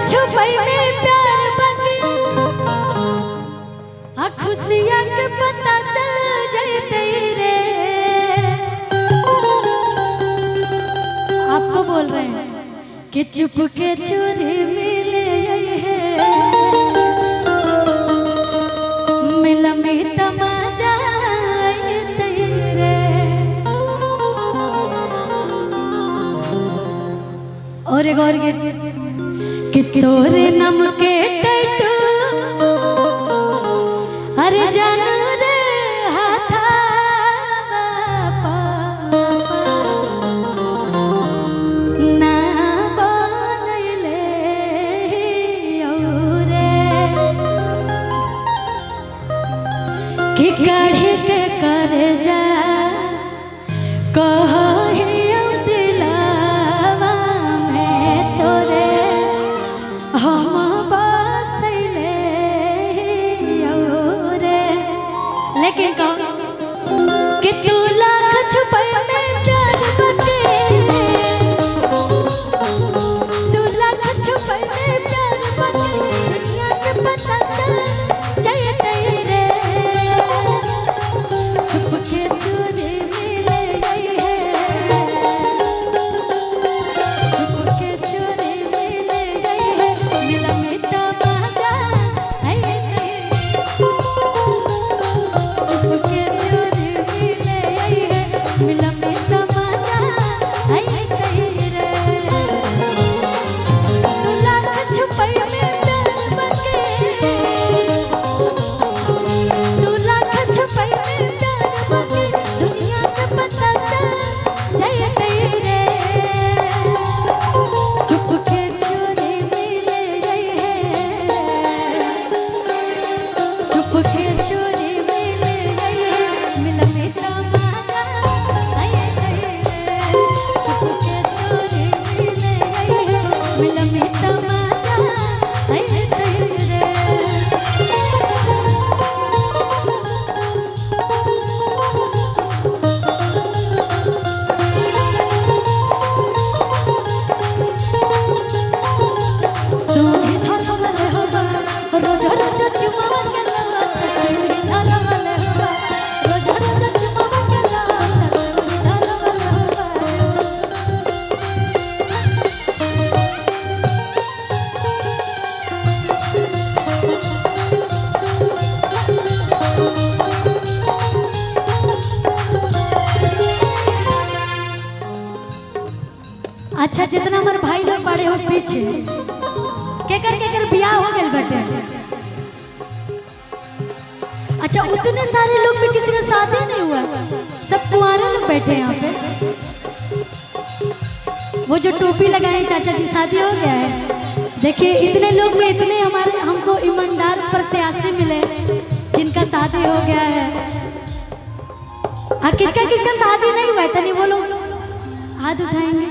छुपई में प्यार बाकी खुशियाँ के पता चल जाते रे। आपको बोल रहे हैं कि चुप के चोरी मिले है मिला में तमाजा तेरे। और एक और गीत कि तोरे नम के टैटू अरे जानू रे हाथा ना बनैले औरे कि काढ़ी के कर जा कह लेकिन कि तू लाख छुपई में प्यार बाकी तू लाख छुपई में प्यार बाकी दुनिया के पता चल जाए तेरे। छुप के चोरी मिले है छुप के चोरी मिले है मिला मिटा बाजा मिला में तमाजा आई तेरे। तू लाख छुपई में प्यार बाकी तू लाख छुपई में प्यार बाकी दुनिया के पता चल जाए तेरे। चुप के चोरी मिले है चुप के चोरी मिले है मिला में तमाजा मिला में तमाजा आई तेरे। तुम्हें धोखा वाले होगा रोज रोज चुमा के लावा धोखा वाले होगा रोज रोज चुमा के लावा धोखा वाले होगा। अच्छा जितना हमारे भाई लोग बड़े हो पीछे केकर बियाह हो गए बेटे। अच्छा उतने सारे लोग भी किसी का शादी नहीं हुआ सब कुंवारे लोग बैठे यहाँ पे। वो जो टोपी लगाए चाचा जी शादी हो गया है। देखिए इतने लोग में इतने हमारे हमको ईमानदार प्रत्याशी मिले जिनका शादी हो गया है। किसका किसका शादी नहीं हुआ तनी वो लोग हाथ उठाएंगे।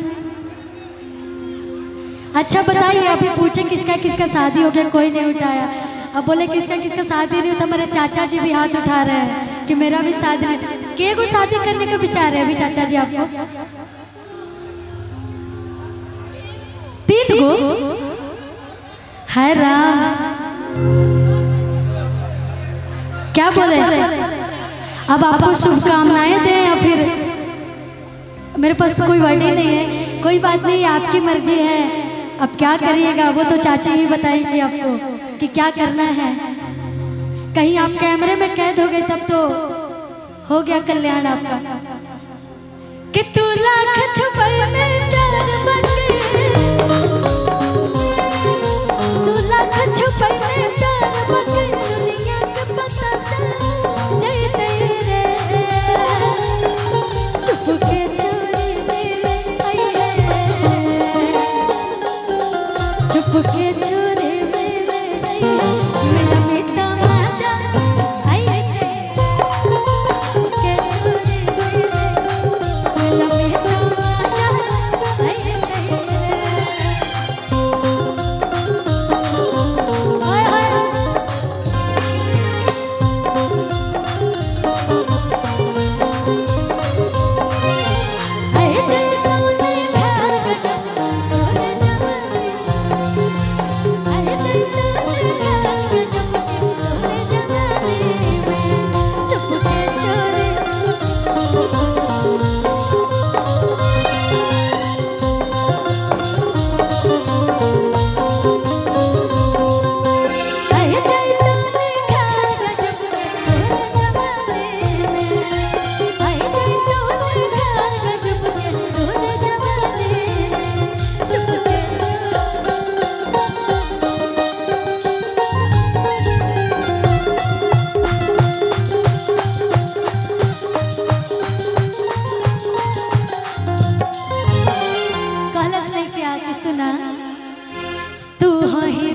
अच्छा बताइए अभी पूछे किसका किसका शादी हो गया कोई नहीं उठाया। अब बोले किसका किसका शादी नहीं होता मेरे चाचा जी भी हाथ उठा रहे हैं कि मेरा भी शादी नहीं। के को शादी करने का विचार है अभी चाचा जी आपको? 3 गो है राम क्या बोले। अब आपको शुभकामनाएं दें या फिर मेरे पास तो कोई वर्ड ही नहीं है। कोई बात नहीं आपकी मर्जी है अब क्या करिएगा वो तो चाचा ही बताएंगे आपको कि क्या करना है। कहीं आप कैमरे में कैद हो गए तब तो हो गया कल्याण आपका। कि तू लाख छुपई में प्यार बाकी तू लाख छुपई में प्यार बाकी दुनिया के पता चल जाए तेरे। चुप के चोरी मिले चुप के चोरी मिले मिला में तमाजा आई के चोरी मिले मिला में तमाजा आई सुना तू हो ही